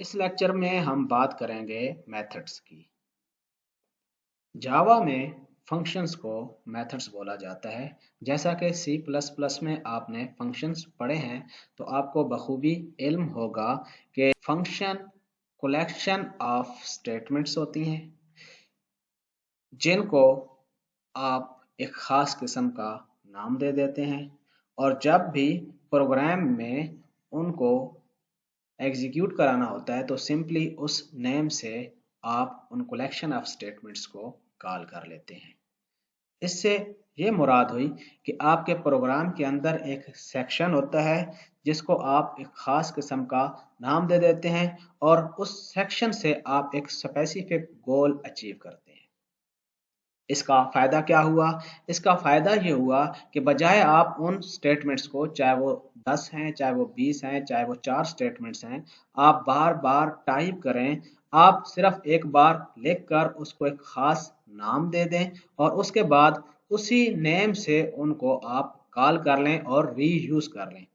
इस लेक्चर में हम बात करेंगे मेथड्स की। जावा में फंक्शंस को मेथड्स बोला जाता है। जैसा कि सी प्लस प्लस में आपने फंक्शंस पढ़े हैं, तो आपको बखूबी इल्म होगा कि फंक्शन कलेक्शन ऑफ स्टेटमेंट्स होती हैं जिनको आप एक ख़ास किस्म का नाम दे देते हैं, और जब भी प्रोग्राम में उनको एग्जीक्यूट कराना होता है तो सिंपली उस नेम से आप उन कलेक्शन ऑफ स्टेटमेंट्स को कॉल कर लेते हैं। इससे ये मुराद हुई कि आपके प्रोग्राम के अंदर एक सेक्शन होता है जिसको आप एक ख़ास किस्म का नाम दे देते हैं, और उस सेक्शन से आप एक स्पेसिफिक गोल अचीव करते हैं। इसका फ़ायदा क्या हुआ? इसका फ़ायदा ये हुआ कि बजाय आप उन स्टेटमेंट्स को, चाहे वो 10 हैं, चाहे वो 20 हैं, चाहे वो 4 स्टेटमेंट्स हैं, आप बार-बार टाइप करें, आप सिर्फ एक बार लिखकर उसको एक ख़ास नाम दे दें और उसके बाद उसी नेम से उनको आप कॉल कर लें और रीयूज़ कर लें।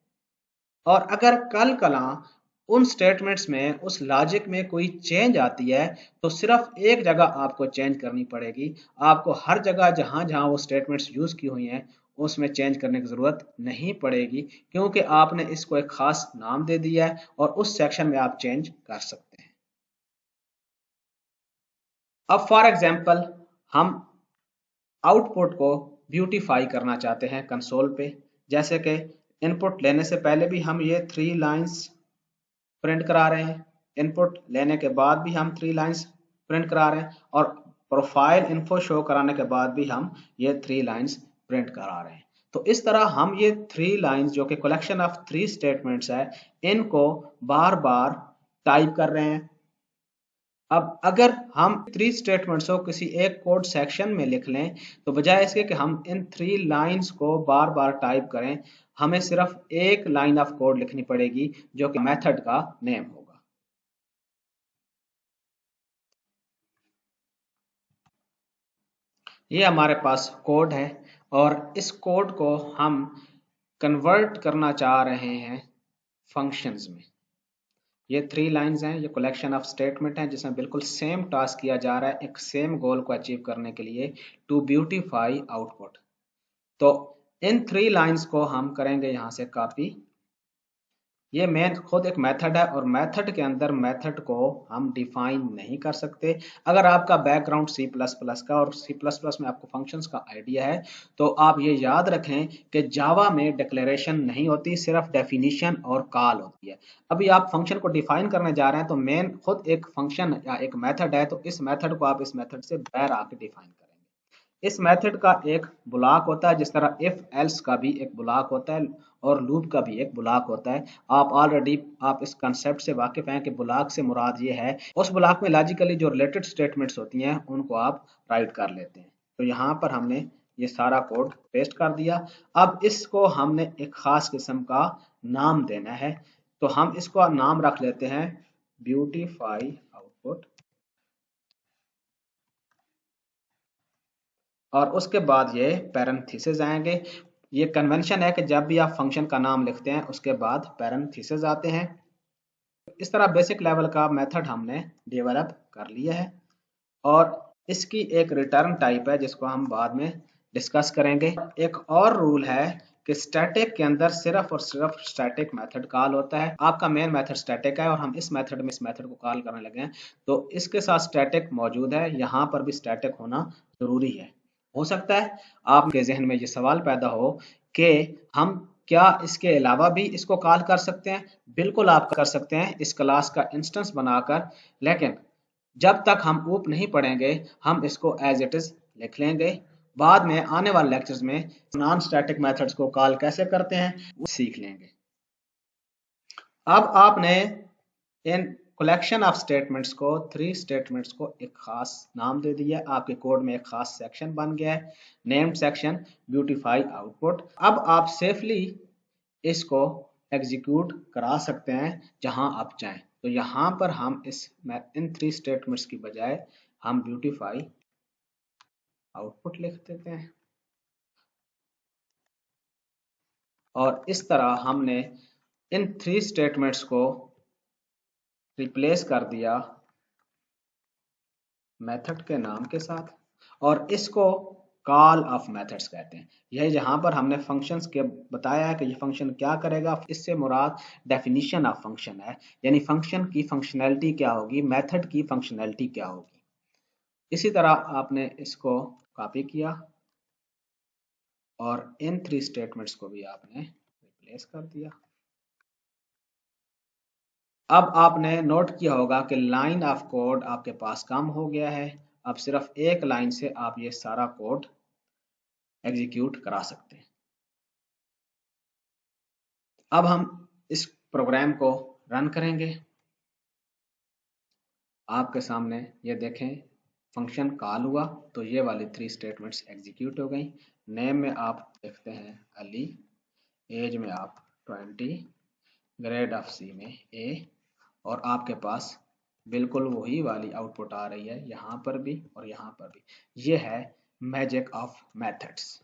और अगर कल कला उन स्टेटमेंट्स में, उस लॉजिक में कोई चेंज आती है, तो सिर्फ एक जगह आपको चेंज करनी पड़ेगी। आपको हर जगह जहां जहां वो स्टेटमेंट्स यूज की हुई हैं उसमें चेंज करने की जरूरत नहीं पड़ेगी, क्योंकि आपने इसको एक खास नाम दे दिया है और उस सेक्शन में आप चेंज कर सकते हैं। अब फॉर एग्जांपल हम आउटपुट को ब्यूटीफाई करना चाहते हैं कंसोल पे। जैसे कि इनपुट लेने से पहले भी हम ये 3 लाइंस प्रिंट करा रहे हैं, इनपुट लेने के बाद भी हम 3 लाइंस प्रिंट करा रहे हैं, और प्रोफाइल इन्फो शो कराने के बाद भी हम ये 3 लाइंस प्रिंट करा रहे हैं। तो इस तरह हम ये 3 लाइंस जो कि कलेक्शन ऑफ 3 स्टेटमेंट्स है, इनको बार बार टाइप कर रहे हैं। अब अगर हम 3 स्टेटमेंट्स को किसी एक कोड सेक्शन में लिख लें, तो बजाय इसके कि हम इन 3 लाइंस को बार बार टाइप करें, हमें सिर्फ एक लाइन ऑफ कोड लिखनी पड़ेगी जो कि मेथड का नेम होगा। ये हमारे पास कोड है, और इस कोड को हम कन्वर्ट करना चाह रहे हैं फंक्शंस में। ये 3 लाइंस हैं, ये कलेक्शन ऑफ स्टेटमेंट हैं जिसमें बिल्कुल सेम टास्क किया जा रहा है एक सेम गोल को अचीव करने के लिए, टू ब्यूटीफाई आउटपुट। तो इन 3 लाइंस को हम करेंगे यहाँ से कॉपी। ये मेन खुद एक मेथड है, और मेथड के अंदर मेथड को हम डिफाइन नहीं कर सकते। अगर आपका बैकग्राउंड सी प्लस प्लस का और सी प्लस प्लस में आपको फंक्शंस का आइडिया है, तो आप ये याद रखें कि जावा में डिक्लेरेशन नहीं होती, सिर्फ डेफिनीशन और कॉल होती है। अभी आप फंक्शन को डिफाइन करने जा रहे हैं, तो मेन खुद एक फंक्शन या एक मेथड है, तो इस मेथड को आप इस मेथड से बाहर आके डिफाइन करेंगे। इस मेथड का एक ब्लॉक होता है, जिस तरह इफ एल्स का भी एक ब्लॉक होता है और लूप का भी एक ब्लॉक होता है। आप ऑलरेडी आप इस कंसेप्ट से वाकिफ हैं कि ब्लॉक से मुराद ये है, उस ब्लॉक में लॉजिकली जो रिलेटेड स्टेटमेंट्स होती हैं उनको आप राइट कर लेते हैं। तो यहाँ पर हमने ये सारा कोड पेस्ट कर दिया। अब इसको हमने एक खास किस्म का नाम देना है, तो हम इसको नाम रख लेते हैं ब्यूटीफाई आउटपुट। और उसके बाद ये पैरेंथेसिस आएंगे। ये कन्वेंशन है कि जब भी आप फंक्शन का नाम लिखते हैं उसके बाद पैरेंथेसिस आते हैं। इस तरह बेसिक लेवल का मेथड हमने डेवलप कर लिया है, और इसकी एक रिटर्न टाइप है जिसको हम बाद में डिस्कस करेंगे। एक और रूल है कि स्टैटिक के अंदर सिर्फ और सिर्फ स्टैटिक मेथड कॉल होता है। आपका मेन मेथड स्टैटिक है और हम इस मेथड में इस मेथड को कॉल करने लगे हैं, तो इसके साथ स्टैटिक मौजूद है, यहाँ पर भी स्टैटिक होना जरूरी है। हो सकता है आपके जहन में ये सवाल पैदा हो कि हम क्या इसके अलावा भी इसको कॉल कर सकते हैं? बिल्कुल आप कर सकते हैं इस क्लास का इंस्टेंस बनाकर, लेकिन जब तक हम ऊप नहीं पढ़ेंगे हम इसको एज इट इज लिख लेंगे। बाद में आने वाले लेक्चर्स में नॉन स्टैटिक मेथड्स को कॉल कैसे करते हैं वो सीख लेंगे। अब आपने इन कलेक्शन ऑफ स्टेटमेंट्स को, 3 स्टेटमेंट्स को एक खास नाम दे दिया। आपके कोड में एक खास सेक्शन बन गया है, नेम्ड सेक्शन ब्यूटीफाई आउटपुट। अब आप सेफली इसको एग्जीक्यूट करा सकते हैं जहां आप चाहें। तो यहां पर हम इन 3 स्टेटमेंट्स की बजाय हम ब्यूटीफाई आउटपुट लिख देते हैं, और इस तरह हमने इन 3 स्टेटमेंट्स को रिप्लेस कर दिया मेथड के नाम के साथ, और इसको कॉल ऑफ मेथड्स कहते हैं। यही जहां पर हमने फंक्शंस के बताया है कि ये फंक्शन क्या करेगा, इससे मुराद डेफिनेशन ऑफ फंक्शन है, यानी फंक्शन की फंक्शनैलिटी क्या होगी, मेथड की फंक्शनैलिटी क्या होगी। इसी तरह आपने इसको कॉपी किया और इन 3 स्टेटमेंट्स को भी आपने रिप्लेस कर दिया। अब आपने नोट किया होगा कि लाइन ऑफ कोड आपके पास कम हो गया है। अब सिर्फ एक लाइन से आप ये सारा कोड एग्जीक्यूट करा सकते हैं। अब हम इस प्रोग्राम को रन करेंगे। आपके सामने ये देखें फंक्शन कॉल हुआ तो ये वाली 3 स्टेटमेंट्स एग्जीक्यूट हो गई। नेम में आप देखते हैं अली, एज में आप 20, ग्रेड ऑफ सी में ए, और आपके पास बिल्कुल वही वाली आउटपुट आ रही है यहाँ पर भी और यहाँ पर भी। ये है मैजिक ऑफ मेथड्स।